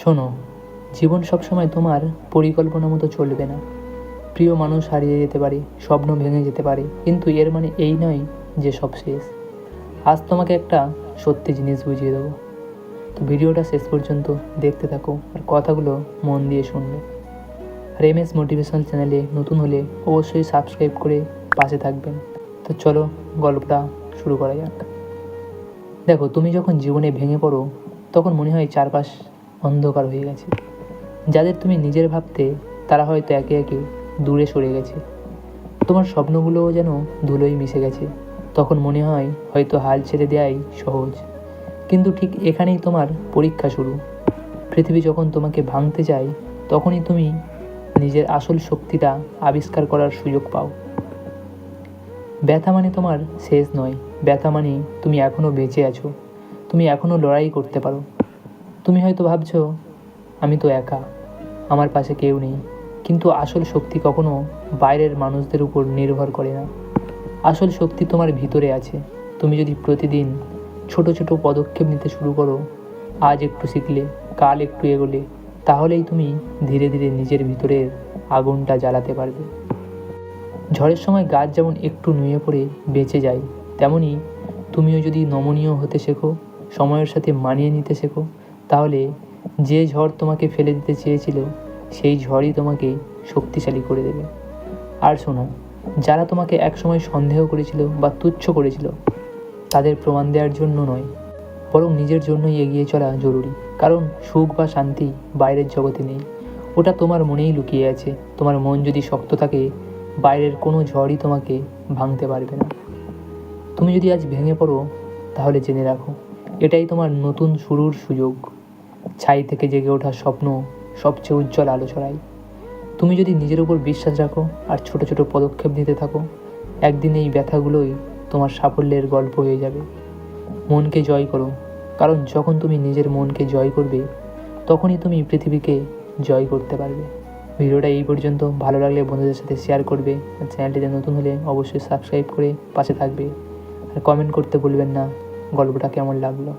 শোনো, জীবন সবসময় তোমার পরিকল্পনা মতো চলবে না। প্রিয় মানুষ হারিয়ে যেতে পারে, স্বপ্ন ভেঙে যেতে পারে, কিন্তু এর মানে এই নয় যে সব শেষ। আজ তোমাকে একটা সত্যি জিনিস বুঝিয়ে দেবো। তো ভিডিওটা শেষ পর্যন্ত দেখতে থাকো আর কথাগুলো মন দিয়ে শুনবে। আর এমএস মোটিভেশনাল চ্যানেলে নতুন হলে অবশ্যই সাবস্ক্রাইব করে পাশে থাকবেন। তো চলো গল্পটা শুরু করা যাক। দেখো, তুমি যখন জীবনে ভেঙে পড়ো তখন মনে হয় চারপাশ অন্ধকার হয়ে গেছে। যাদের তুমি নিজের ভাবতে তারা হয়তো একে একে দূরে সরে গেছে। তোমার স্বপ্নগুলোও যেন ধুলোয় মিশে গেছে। তখন মনে হয় হয়তো হাল ছেড়ে দেওয়াই সহজ, কিন্তু ঠিক এখানেই তোমার পরীক্ষা শুরু। পৃথিবী যখন তোমাকে ভাঙতে চায় তখনই তুমি নিজের আসল শক্তিটা আবিষ্কার করার সুযোগ পাও। ব্যথা মানে তোমার শেষ নয়, ব্যথা মানে তুমি এখনও বেঁচে আছো, তুমি এখনও লড়াই করতে পারো। তুমি হয়তো ভাবছো আমি তো একা, আমার পাশে কেউ নেই, কিন্তু আসল শক্তি কখনো বাইরের মানুষদের উপর নির্ভর করে না। আসল শক্তি তোমার ভিতরে আছে। তুমি যদি প্রতিদিন ছোট ছোট পদক্ষেপ নিতে শুরু করো, আজ একটু শিখলে, কাল একটু এগোলে, তাহলেই তুমি ধীরে ধীরে নিজের ভিতরের আগুনটা জ্বালাতে পারবে। ঝড়ের সময় গাছ যেমন একটু নুয়ে পড়ে বেঁচে যায়, তেমনি তুমিও যদি নমনীয় হতে শেখো, সময়ের সাথে মানিয়ে নিতে শেখো, তাহলে যে ঝড় তোমাকে ফেলে দিতে চেয়েছিল সেই ঝড়ই তোমাকে শক্তিশালী করে দেবে। আর শোনো, যারা তোমাকে একসময় সন্দেহ করেছিল বা তুচ্ছ করেছিল, তাদের প্রমাণ দেওয়ার জন্য নয়, বরং নিজের জন্যই এগিয়ে চলা জরুরি। কারণ সুখ বা শান্তি বাইরের জগতে নেই, ওটা তোমার মনেই লুকিয়ে আছে। তোমার মন যদি শক্ত থাকে, বাইরের কোনো ঝড়ই তোমাকে ভাঙতে পারবে না। তুমি যদি আজ ভেঙে পড়ো, তাহলে জেনে রাখো এটাই তোমার নতুন শুরুর সুযোগ। ছাই থেকে জেগে ওঠার স্বপ্ন সবচেয়ে উজ্জ্বল আলো ছড়ায়। তুমি যদি নিজের উপর বিশ্বাস রাখো আর ছোট ছোট পদক্ষেপ নিতে থাকো, একদিন এই ব্যথাগুলোই তোমার সাফল্যের গল্প হয়ে যাবে। মনকে জয় করো, কারণ যখন তুমি নিজের মনকে জয় করবে, তখনই তুমি পৃথিবীকে জয় করতে পারবে। ভিডিওটা এই পর্যন্ত। ভালো লাগলে বন্ধুদের সাথে শেয়ার করবে, আর চ্যানেলটিতে নতুন হলে অবশ্যই সাবস্ক্রাইব করে পাশে থাকবে। আর কমেন্ট করতে ভুলবেন না গল্পটা কেমন লাগলো।